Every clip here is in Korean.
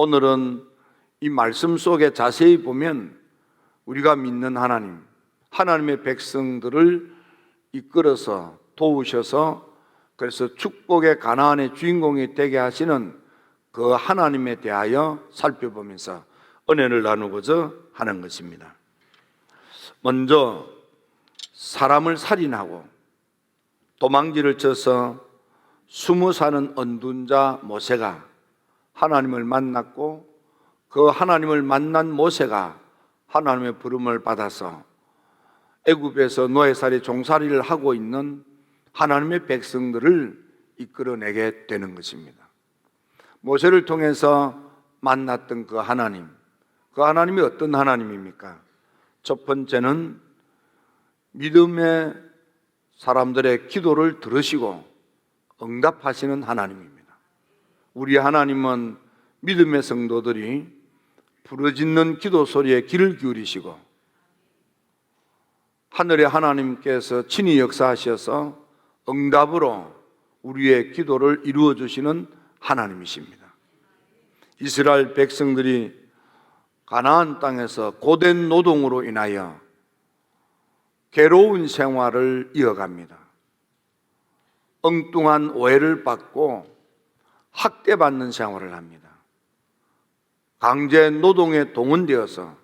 오늘은 이 말씀 속에 자세히 보면 우리가 믿는 하나님, 하나님의 백성들을 이끌어서 도우셔서 그래서 축복의 가나안의 주인공이 되게 하시는 그 하나님에 대하여 살펴보면서 은혜를 나누고자 하는 것입니다. 먼저 사람을 살인하고 도망지를 쳐서 숨어 사는 언둔 자 모세가 하나님을 만났고, 그 하나님을 만난 모세가 하나님의 부름을 받아서 애굽에서 노예살이 종살이를 하고 있는 하나님의 백성들을 이끌어내게 되는 것입니다. 모세를 통해서 만났던 그 하나님이 어떤 하나님입니까? 첫 번째는 믿음의 사람들의 기도를 들으시고 응답하시는 하나님입니다. 우리 하나님은 믿음의 성도들이 부르짖는 기도 소리에 귀를 기울이시고 하늘의 하나님께서 친히 역사하셔서 응답으로 우리의 기도를 이루어 주시는 하나님이십니다. 이스라엘 백성들이 가나안 땅에서 고된 노동으로 인하여 괴로운 생활을 이어갑니다. 엉뚱한 오해를 받고 학대받는 생활을 합니다. 강제 노동에 동원되어서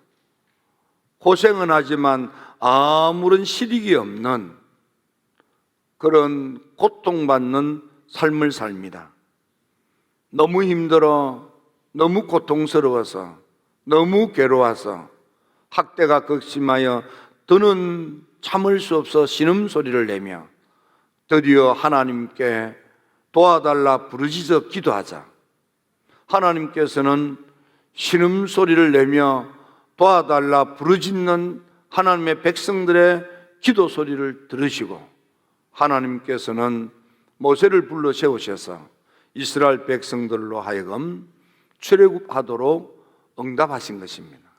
고생은 하지만 아무런 실익이 없는 그런 고통받는 삶을 삽니다. 너무 힘들어, 너무 고통스러워서, 너무 괴로워서 학대가 극심하여 더는 참을 수 없어 신음소리를 내며 드디어 하나님께 도와달라 부르짖어 기도하자 하나님께서는 신음소리를 내며 도와달라 부르짖는 하나님의 백성들의 기도 소리를 들으시고 하나님께서는 모세를 불러 세우셔서 이스라엘 백성들로 하여금 출애굽하도록 응답하신 것입니다.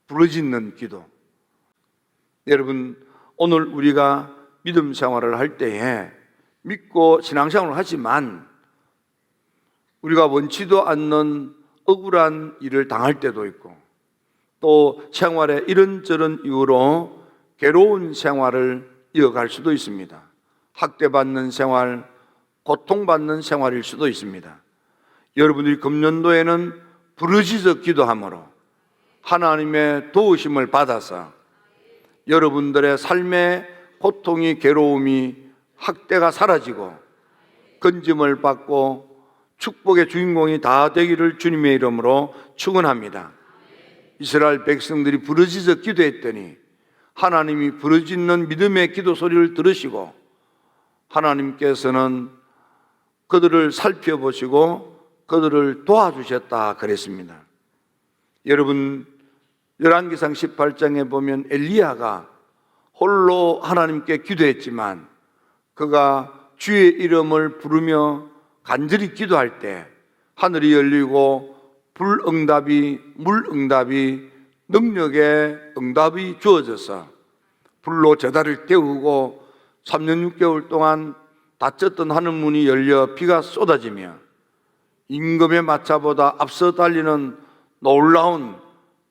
부르짖는 기도. 여러분, 오늘 우리가 믿음 생활을 할 때에 믿고 신앙생활을 하지만 우리가 원치도 않는 억울한 일을 당할 때도 있고 또 생활에 이런저런 이유로 괴로운 생활을 이어갈 수도 있습니다. 학대받는 생활, 고통받는 생활일 수도 있습니다. 여러분들이 금년도에는 부르짖어 기도함으로 하나님의 도우심을 받아서 여러분들의 삶의 고통이, 괴로움이, 학대가 사라지고 건짐을 받고 축복의 주인공이 다 되기를 주님의 이름으로 축원합니다. 이스라엘 백성들이 부르짖어 기도했더니 하나님이 부르짖는 믿음의 기도 소리를 들으시고 하나님께서는 그들을 살펴보시고 그들을 도와주셨다 그랬습니다. 여러분, 열왕기상 18장에 보면 엘리야가 홀로 하나님께 기도했지만 그가 주의 이름을 부르며 간절히 기도할 때 하늘이 열리고 불응답이, 물응답이, 능력의 응답이 주어져서 불로 저달을 태우고 3년 6개월 동안 닫혔던 하늘문이 열려 비가 쏟아지며 임금의 마차보다 앞서 달리는 놀라운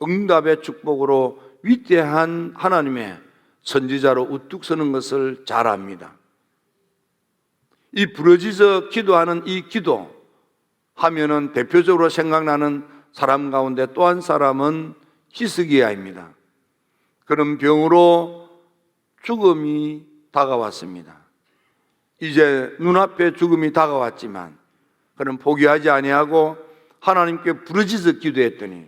응답의 축복으로 위대한 하나님의 선지자로 우뚝 서는 것을 잘 압니다. 이 부르짖어 기도하는 이 기도 하면은 대표적으로 생각나는 사람 가운데 또 한 사람은 히스기야입니다. 그런 병으로 죽음이 다가왔습니다. 이제 눈앞에 죽음이 다가왔지만 그는 포기하지 아니하고 하나님께 부르짖어 기도했더니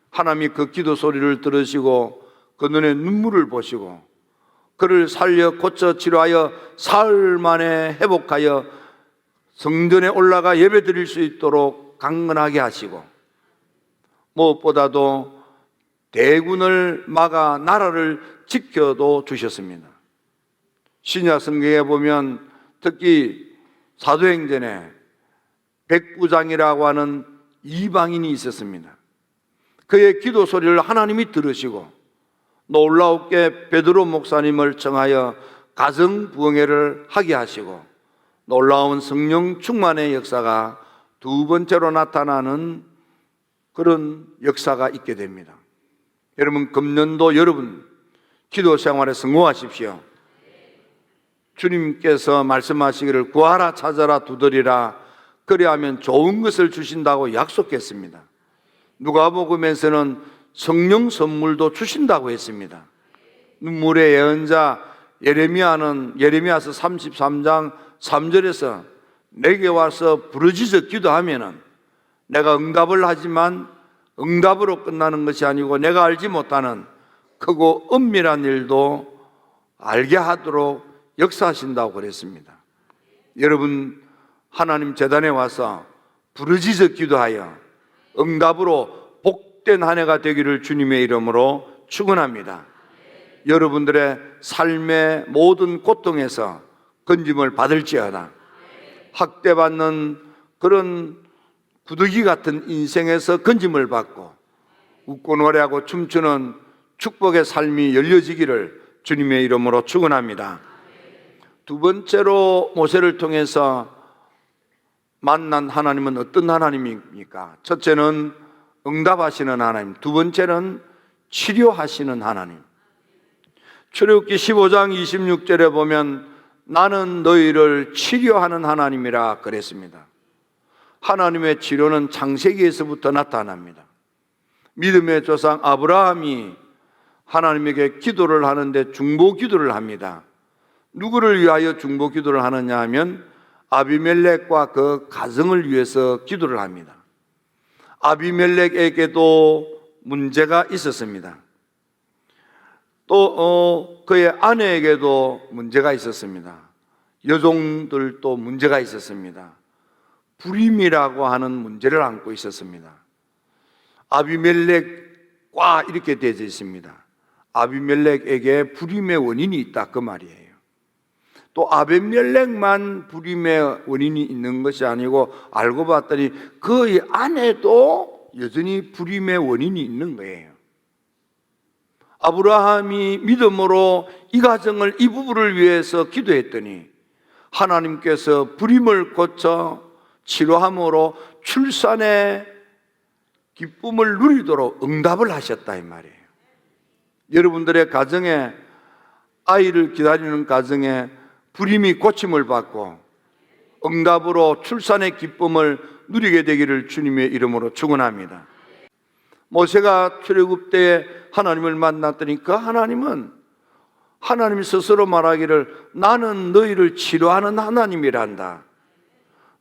하나님이 그 기도 소리를 들으시고 그 눈에 눈물을 보시고 그를 살려 고쳐 치료하여 사흘 만에 회복하여 성전에 올라가 예배 드릴 수 있도록 강건하게 하시고 무엇보다도 대군을 막아 나라를 지켜도 주셨습니다. 신약 성경에 보면 특히 사도행전에 백부장이라고 하는 이방인이 있었습니다. 그의 기도 소리를 하나님이 들으시고 놀라웠게 베드로 목사님을 청하여 가정부흥회를 하게 하시고 놀라운 성령 충만의 역사가 두 번째로 나타나는 그런 역사가 있게 됩니다. 여러분, 금년도 여러분 기도 생활에 성공하십시오. 주님께서 말씀하시기를 구하라 찾아라 두드리라 그리하면 좋은 것을 주신다고 약속했습니다. 누가복음에서는 성령 선물도 주신다고 했습니다. 눈물의 예언자 예레미야는 예레미야서 33장 3절에서 내게 와서 부르짖어 기도하면은 내가 응답을 하지만 응답으로 끝나는 것이 아니고 내가 알지 못하는 크고 은밀한 일도 알게 하도록 역사하신다고 그랬습니다. 여러분, 하나님 제단에 와서 부르짖어 기도하여 응답으로 복된 한 해가 되기를 주님의 이름으로 축원합니다. 여러분들의 삶의 모든 고통에서 건짐을 받을지어다. 학대받는 그런 구더기 같은 인생에서 건짐을 받고 웃고 노래하고 춤추는 축복의 삶이 열려지기를 주님의 이름으로 축원합니다. 두 번째로 모세를 통해서 만난 하나님은 어떤 하나님입니까? 첫째는 응답하시는 하나님, 두 번째는 치료하시는 하나님. 출애굽기 15장 26절에 보면 나는 너희를 치료하는 하나님이라 그랬습니다. 하나님의 치료는 창세기에서부터 나타납니다. 믿음의 조상 아브라함이 하나님에게 기도를 하는데 중보 기도를 합니다. 누구를 위하여 중보 기도를 하느냐 하면 아비멜렉과 그 가정을 위해서 기도를 합니다. 아비멜렉에게도 문제가 있었습니다. 또 그의 아내에게도 문제가 있었습니다. 여종들도 문제가 있었습니다. 불임이라고 하는 문제를 안고 있었습니다. 아비멜렉과 이렇게 되어 있습니다. 아비멜렉에게 불임의 원인이 있다 그 말이에요. 또 아비멜렉만 불임의 원인이 있는 것이 아니고 알고 봤더니 그의 아내도 여전히 불임의 원인이 있는 거예요. 아브라함이 믿음으로 이 가정을, 이 부부를 위해서 기도했더니 하나님께서 불임을 고쳐 치료함으로 출산의 기쁨을 누리도록 응답을 하셨다 이 말이에요. 여러분들의 가정에, 아이를 기다리는 가정에 불임이 고침을 받고 응답으로 출산의 기쁨을 누리게 되기를 주님의 이름으로 축원합니다. 모세가 출애굽 때에 하나님을 만났더니 그 하나님은 하나님 스스로 말하기를 나는 너희를 치료하는 하나님이란다.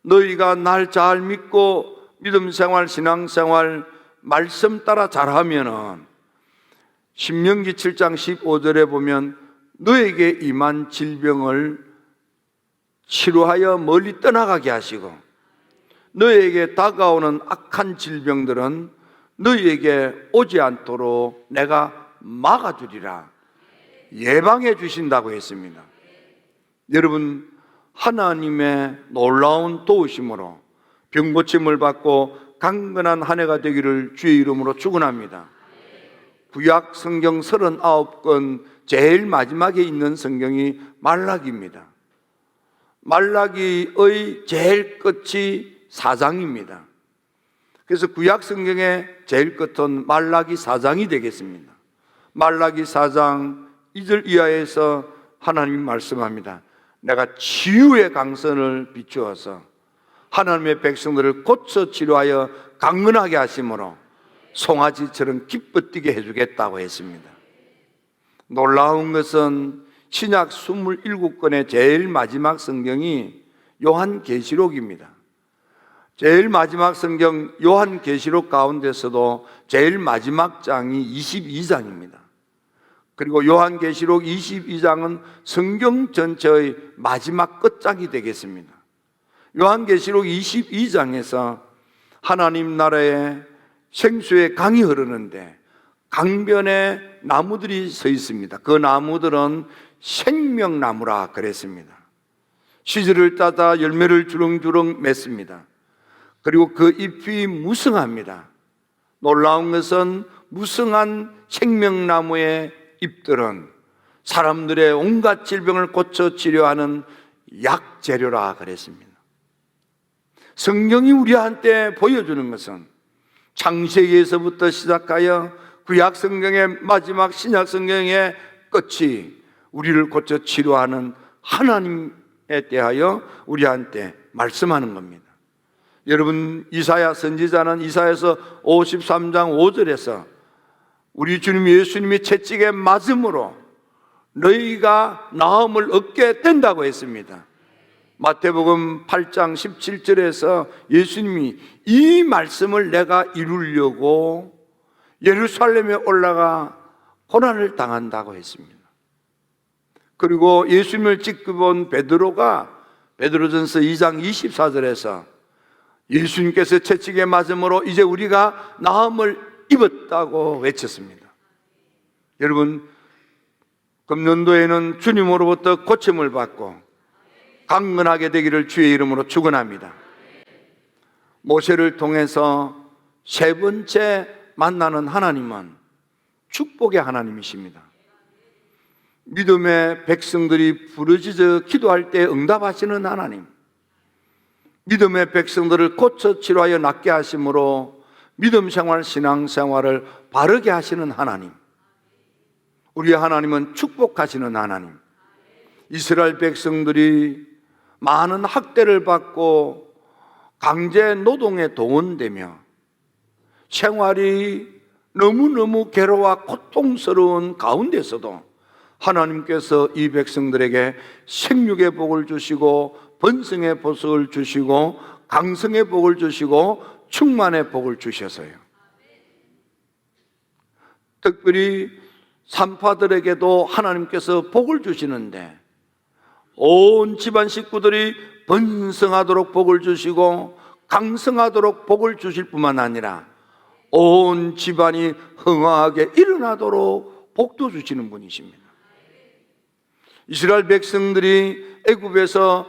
너희가 날 잘 믿고 믿음 생활, 신앙 생활, 말씀 따라 잘하면은 신명기 7장 15절에 보면 너에게 임한 질병을 치료하여 멀리 떠나가게 하시고 너에게 다가오는 악한 질병들은 너희에게 오지 않도록 내가 막아주리라 예방해 주신다고 했습니다. 여러분, 하나님의 놀라운 도우심으로 병고침을 받고 강건한 한 해가 되기를 주의 이름으로 축원합니다. 구약 성경 39권 제일 마지막에 있는 성경이 말라기입니다. 말라기의 제일 끝이 4장입니다. 그래서 구약 성경의 제일 끝은 말라기 4장이 되겠습니다. 말라기 4장 2절 이하에서 하나님이 말씀합니다. 내가 치유의 강선을 비추어서 하나님의 백성들을 고쳐 치료하여 강건하게 하심으로 송아지처럼 기뻐 뛰게 해주겠다고 했습니다. 놀라운 것은 신약 27권의 제일 마지막 성경이 요한계시록입니다. 제일 마지막 성경 요한계시록 가운데서도 제일 마지막 장이 22장입니다. 그리고 요한계시록 22장은 성경 전체의 마지막 끝장이 되겠습니다. 요한계시록 22장에서 하나님 나라에 생수의 강이 흐르는데 강변에 나무들이 서 있습니다. 그 나무들은 생명나무라 그랬습니다. 시절을 따다 열매를 주렁주렁 맺습니다. 그리고 그 잎이 무성합니다. 놀라운 것은 무성한 생명나무의 잎들은 사람들의 온갖 질병을 고쳐 치료하는 약재료라 그랬습니다. 성경이 우리한테 보여주는 것은 창세기에서부터 시작하여 구약 성경의 마지막 신약 성경의 끝이 우리를 고쳐 치료하는 하나님에 대하여 우리한테 말씀하는 겁니다. 여러분, 이사야 선지자는 이사야서 53장 5절에서 우리 주님 예수님이 채찍에 맞음으로 너희가 나음을 얻게 된다고 했습니다. 마태복음 8장 17절에서 예수님이 이 말씀을 내가 이루려고 예루살렘에 올라가 고난을 당한다고 했습니다. 그리고 예수님을 지켜본 베드로가 베드로전서 2장 24절에서 예수님께서 채찍에 맞음으로 이제 우리가 나음을 입었다고 외쳤습니다. 여러분, 금년도에는 주님으로부터 고침을 받고 강건하게 되기를 주의 이름으로 축원합니다. 모세를 통해서 세 번째 만나는 하나님은 축복의 하나님이십니다. 믿음의 백성들이 부르짖어 기도할 때 응답하시는 하나님, 믿음의 백성들을 고쳐 치료하여 낫게 하심으로 믿음 생활, 신앙 생활을 바르게 하시는 하나님, 우리의 하나님은 축복하시는 하나님. 이스라엘 백성들이 많은 학대를 받고 강제 노동에 동원되며 생활이 너무너무 괴로워 고통스러운 가운데서도 하나님께서 이 백성들에게 생육의 복을 주시고 번성의 복을 주시고 강성의 복을 주시고 충만의 복을 주셔서요, 특별히 산파들에게도 하나님께서 복을 주시는데 온 집안 식구들이 번성하도록 복을 주시고 강성하도록 복을 주실 뿐만 아니라 온 집안이 흥황하게 일어나도록 복도 주시는 분이십니다. 이스라엘 백성들이 애굽에서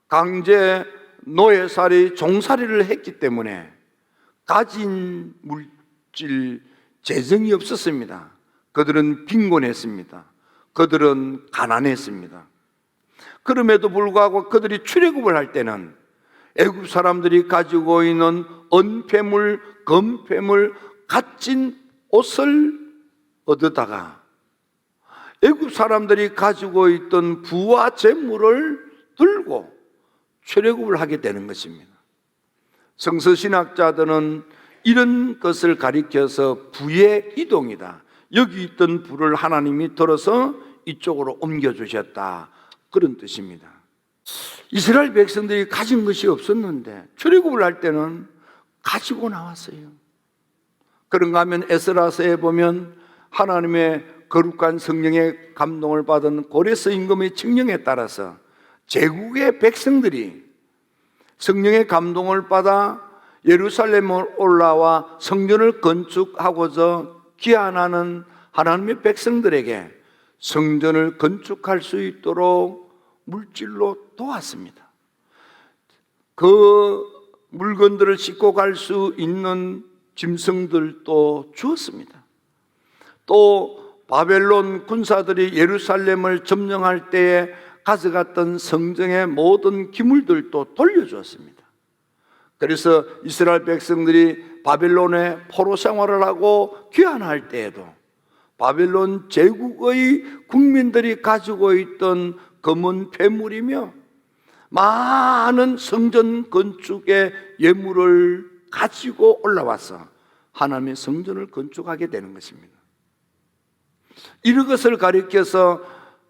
강제 노예살이 종살이를 했기 때문에 가진 물질 재정이 없었습니다. 그들은 빈곤했습니다. 그들은 가난했습니다. 그럼에도 불구하고 그들이 출애굽을 할 때는 애굽 사람들이 가지고 있는 은폐물, 금폐물, 값진 옷을 얻어다가 애굽 사람들이 가지고 있던 부와 재물을 들고 출애굽을 하게 되는 것입니다. 성서신학자들은 이런 것을 가리켜서 부의 이동이다, 여기 있던 부를 하나님이 들어서 이쪽으로 옮겨주셨다, 그런 뜻입니다. 이스라엘 백성들이 가진 것이 없었는데 출애굽을 할 때는 가지고 나왔어요. 그런가 하면 에스라서에 보면 하나님의 거룩한 성령의 감동을 받은 고레스 임금의 칙령에 따라서 제국의 백성들이 성령의 감동을 받아 예루살렘을 올라와 성전을 건축하고자 기한하는 하나님의 백성들에게 성전을 건축할 수 있도록 물질로 도왔습니다. 그 물건들을 싣고 갈 수 있는 짐승들도 주었습니다. 또 바벨론 군사들이 예루살렘을 점령할 때에 가져갔던 성전의 모든 기물들도 돌려주었습니다. 그래서 이스라엘 백성들이 바벨론에 포로 생활을 하고 귀환할 때에도 바벨론 제국의 국민들이 가지고 있던 검은 폐물이며 많은 성전 건축의 예물을 가지고 올라와서 하나님의 성전을 건축하게 되는 것입니다. 이런 것을 가리켜서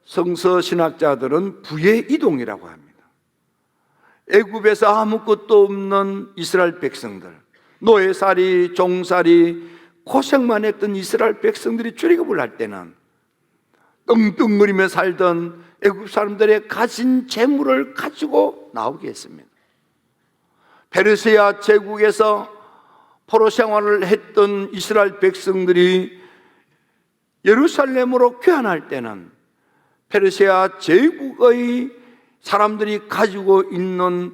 성서신학자들은 부의 이동이라고 합니다. 애굽에서 아무것도 없는 이스라엘 백성들, 노예살이, 종살이, 고생만 했던 이스라엘 백성들이 출애굽을 할 때는 떵떵거리며 살던 애굽 사람들의 가진 재물을 가지고 나오게 했습니다. 페르시아 제국에서 포로 생활을 했던 이스라엘 백성들이 예루살렘으로 귀환할 때는 페르시아 제국의 사람들이 가지고 있는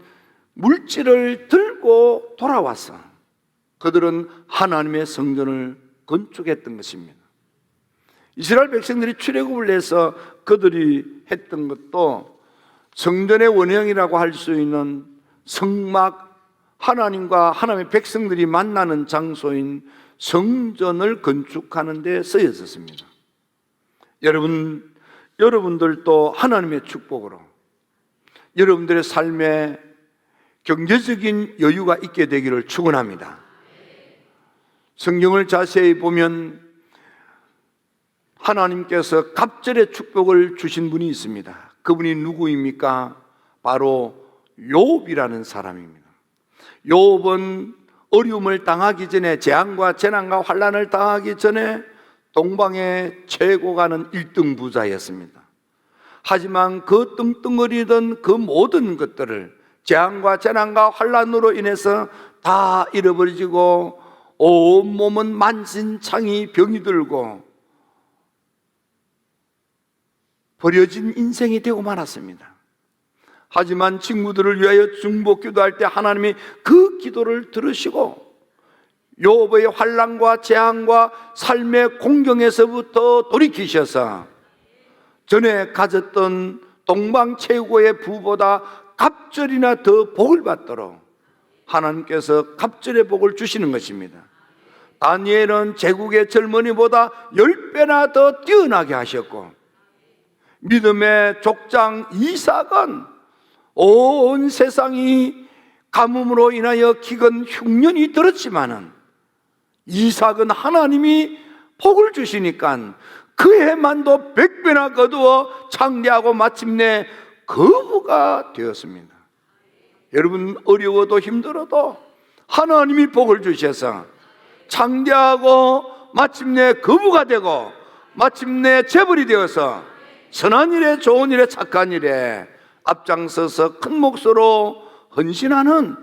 물질을 들고 돌아와서 그들은 하나님의 성전을 건축했던 것입니다. 이스라엘 백성들이 출애굽을 해서 그들이 했던 것도 성전의 원형이라고 할 수 있는 성막, 하나님과 하나님의 백성들이 만나는 장소인 성전을 건축하는 데 쓰여졌습니다. 여러분들도 하나님의 축복으로 여러분들의 삶에 경제적인 여유가 있게 되기를 축원합니다. 성경을 자세히 보면 하나님께서 갑절의 축복을 주신 분이 있습니다. 그분이 누구입니까? 바로 욥이라는 사람입니다. 욥은 어려움을 당하기 전에, 재앙과 재난과 환난을 당하기 전에 동방의 최고 가는 1등 부자였습니다. 하지만 그 떵떵거리던 그 모든 것들을 재앙과 재난과 환난으로 인해서 다 잃어버리고 온몸은 만신창이 병이 들고 버려진 인생이 되고 말았습니다. 하지만 친구들을 위하여 중보 기도할 때 하나님이 그 기도를 들으시고 욥의 환난과 재앙과 삶의 공경에서부터 돌이키셔서 전에 가졌던 동방 최고의 부보다 갑절이나 더 복을 받도록 하나님께서 갑절의 복을 주시는 것입니다. 다니엘은 제국의 젊은이보다 10배나 더 뛰어나게 하셨고, 믿음의 족장 이삭은 온 세상이 가뭄으로 인하여 기근 흉년이 들었지만은 이삭은 하나님이 복을 주시니까 그 해만도 100배나 거두어 창대하고 마침내 거부가 되었습니다. 여러분, 어려워도 힘들어도 하나님이 복을 주셔서 창대하고 마침내 거부가 되고 마침내 재벌이 되어서 선한 일에, 좋은 일에, 착한 일에 앞장서서 큰 몫으로 헌신하는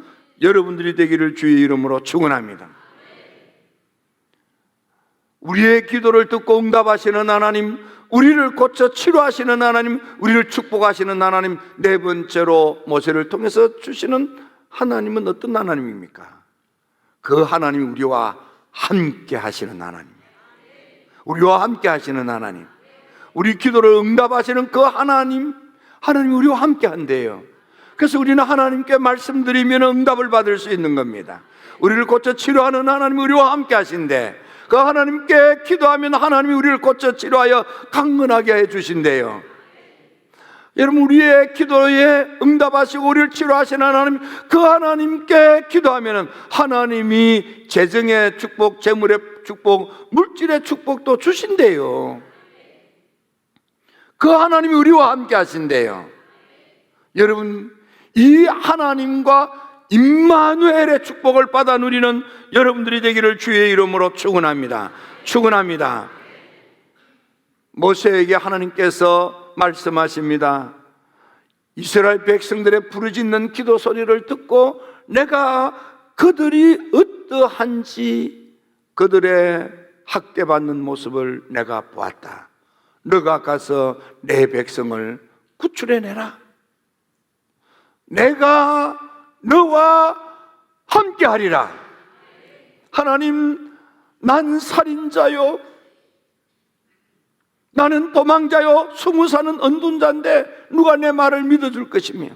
여러분들이 되기를 주의 이름으로 축원합니다. 우리의 기도를 듣고 응답하시는 하나님, 우리를 고쳐 치료하시는 하나님, 우리를 축복하시는 하나님, 네 번째로 모세를 통해서 주시는 하나님은 어떤 하나님입니까? 그 하나님이 우리와 함께 하시는 하나님이에요. 우리와 함께 하시는 하나님, 우리 기도를 응답하시는 그 하나님이 우리와 함께 한대요. 그래서 우리는 하나님께 말씀드리면 응답을 받을 수 있는 겁니다. 우리를 고쳐 치료하는 하나님이 우리와 함께 하신대. 그 하나님께 기도하면 하나님이 우리를 고쳐 치료하여 강건하게 해주신대요. 여러분, 우리의 기도에 응답하시고 우리를 치료하시는 하나님, 그 하나님께 기도하면 하나님이 재정의 축복, 재물의 축복, 물질의 축복도 주신대요. 그 하나님이 우리와 함께 하신대요. 여러분, 이 하나님과 임마누엘의 축복을 받아 누리는 여러분들이 되기를 주의 이름으로 축원합니다. 축원합니다. 모세에게 하나님께서 말씀하십니다. 이스라엘 백성들의 부르짖는 기도 소리를 듣고 내가 그들이 어떠한지 그들의 학대받는 모습을 내가 보았다. 너가 가서 내 백성을 구출해내라. 내가 너와 함께하리라. 하나님, 난 살인자요, 나는 도망자요, 숨어 사는 언둔자인데 누가 내 말을 믿어줄 것이며,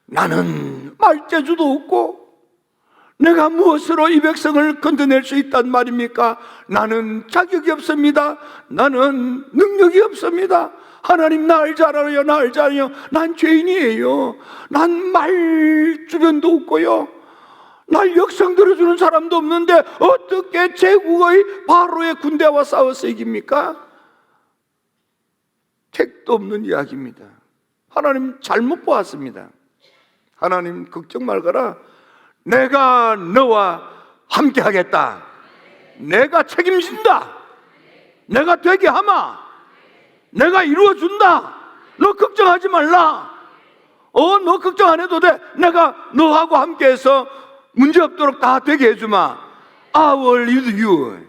나는 말재주도 없고 내가 무엇으로 이 백성을 건져낼 수 있단 말입니까? 나는 자격이 없습니다. 나는 능력이 없습니다. 하나님, 날 잘 알아요. 날 잘 알아요. 난 죄인이에요. 난 말 주변도 없고요, 날 역성 들어주는 사람도 없는데 어떻게 제국의 바로의 군대와 싸워서 이깁니까? 택도 없는 이야기입니다. 하나님, 잘못 보았습니다. 하나님, 걱정 말거라. 내가 너와 함께 하겠다. 내가 책임진다. 내가 되게 하마. 내가 이루어준다. 너 걱정하지 말라. 너 걱정 안 해도 돼. 내가 너하고 함께해서 문제 없도록 다 되게 해주마. I will lead you.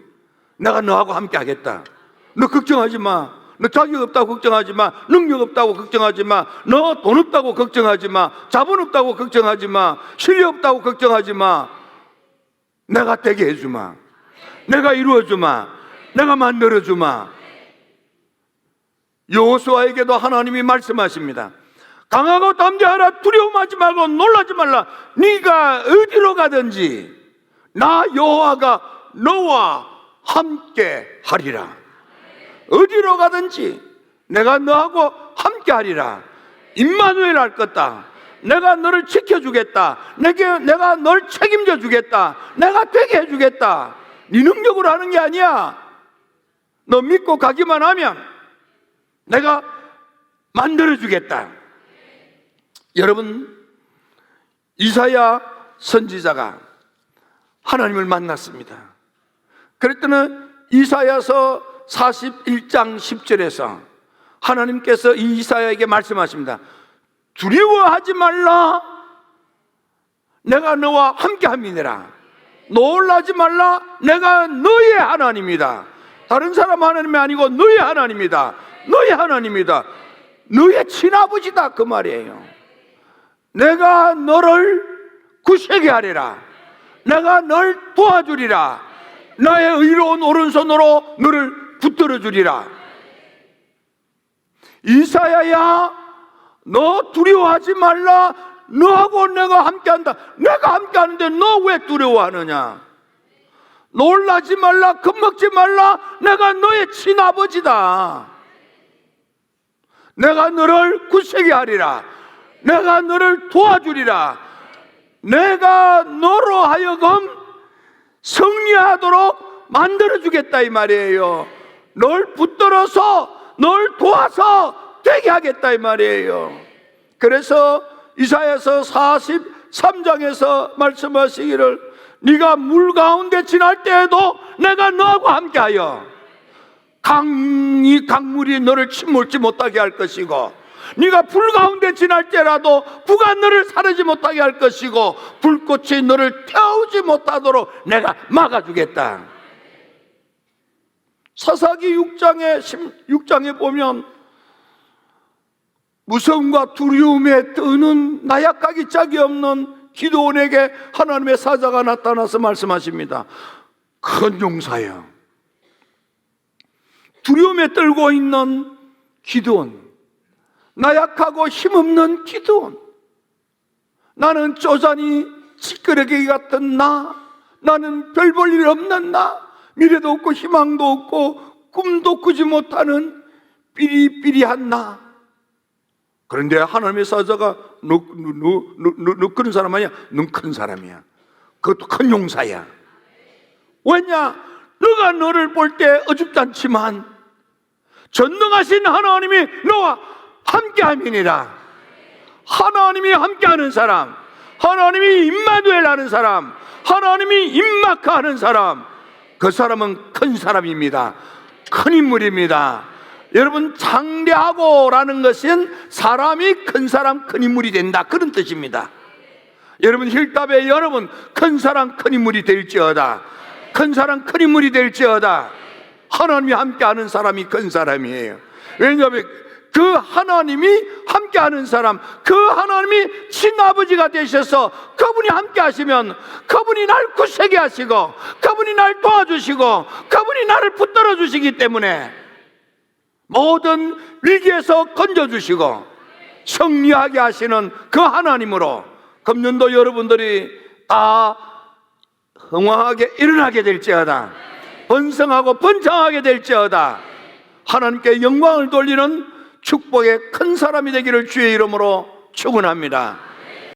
내가 너하고 함께 하겠다. 너 걱정하지 마. 너 자격 없다고 걱정하지 마. 능력 없다고 걱정하지 마. 너 돈 없다고 걱정하지 마. 자본 없다고 걱정하지 마. 실력 없다고 걱정하지 마. 내가 되게 해주마. 내가 이루어주마. 내가 만들어주마. 여호수아에게도 하나님이 말씀하십니다. 강하고 담대하라. 두려움하지 말고 놀라지 말라. 네가 어디로 가든지 나 여호와가 너와 함께 하리라. 어디로 가든지 내가 너하고 함께 하리라. 임마누엘 할 것다. 내가 너를 지켜주겠다. 내가 널 책임져 주겠다. 내가 되게 해주겠다. 네 능력으로 하는 게 아니야. 너 믿고 가기만 하면 내가 만들어주겠다. 여러분, 이사야 선지자가 하나님을 만났습니다. 그랬더니 이사야서 41장 10절에서 하나님께서 이 이사야에게 말씀하십니다. 두려워하지 말라. 내가 너와 함께 함이니라. 놀라지 말라. 내가 너의 하나님이다. 다른 사람 하나님이 아니고 너의 하나님이다. 너의 하나님이다. 너의 친아버지다. 그 말이에요. 내가 너를 굳세게 하리라. 내가 널 도와주리라. 나의 의로운 오른손으로 너를 붙들어 주리라. 이사야야, 너 두려워하지 말라. 너하고 내가 함께한다. 내가 함께하는데 너 왜 두려워하느냐? 놀라지 말라. 겁먹지 말라. 내가 너의 친아버지다. 내가 너를 굳세게 하리라. 내가 너를 도와주리라. 내가 너로 하여금 승리하도록 만들어주겠다 이 말이에요. 널 붙들어서 널 도와서 되게 하겠다 이 말이에요. 그래서 이사야서 43장에서 말씀하시기를 네가 물 가운데 지날 때에도 내가 너하고 함께하여 강물이 너를 침몰지 못하게 할 것이고, 네가 불 가운데 지날 때라도 불가 너를 사르지 못하게 할 것이고, 불꽃이 너를 태우지 못하도록 내가 막아주겠다. 사사기 6장에 보면 무서움과 두려움에 떠는 나약하기 짝이 없는 기드온에게 하나님의 사자가 나타나서 말씀하십니다. 큰 용사여, 두려움에 떨고 있는 기드온, 나약하고 힘없는 기드온, 나는 쪼잔히 찌끄러기 같은 나는 별 볼 일 없는 미래도 없고 희망도 없고 꿈도 꾸지 못하는 삐리삐리한 나. 그런데 하나님의 사자가 너 그런 사람 아니야? 넌 큰 사람이야. 그것도 큰 용사야. 왜냐? 너가 너를 볼 때 어줍지 않지만 전능하신 하나님이 너와 함께함이니라. 하나님이 함께하는 사람, 하나님이 임마누엘 하는 사람, 하나님이 임마크하는 사람, 그 사람은 큰 사람입니다. 큰 인물입니다. 여러분, 장대하고라는 것은 사람이 큰 사람, 큰 인물이 된다, 그런 뜻입니다. 여러분, 힐답에 여러분 큰 사람, 큰 인물이 될지어다. 큰 사람, 큰 인물이 될지어다. 하나님이 함께하는 사람이 큰 사람이에요. 왜냐하면 그 하나님이 함께하는 사람, 그 하나님이 친아버지가 되셔서 그분이 함께하시면 그분이 날 굳세게 하시고 그분이 날 도와주시고 그분이 나를 붙들어 주시기 때문에 모든 위기에서 건져주시고 승리하게 하시는 그 하나님으로 금년도 여러분들이 다 흥왕하게 일어나게 될지어다. 번성하고 번창하게 될지어다. 하나님께 영광을 돌리는 축복의 큰 사람이 되기를 주의 이름으로 축원합니다.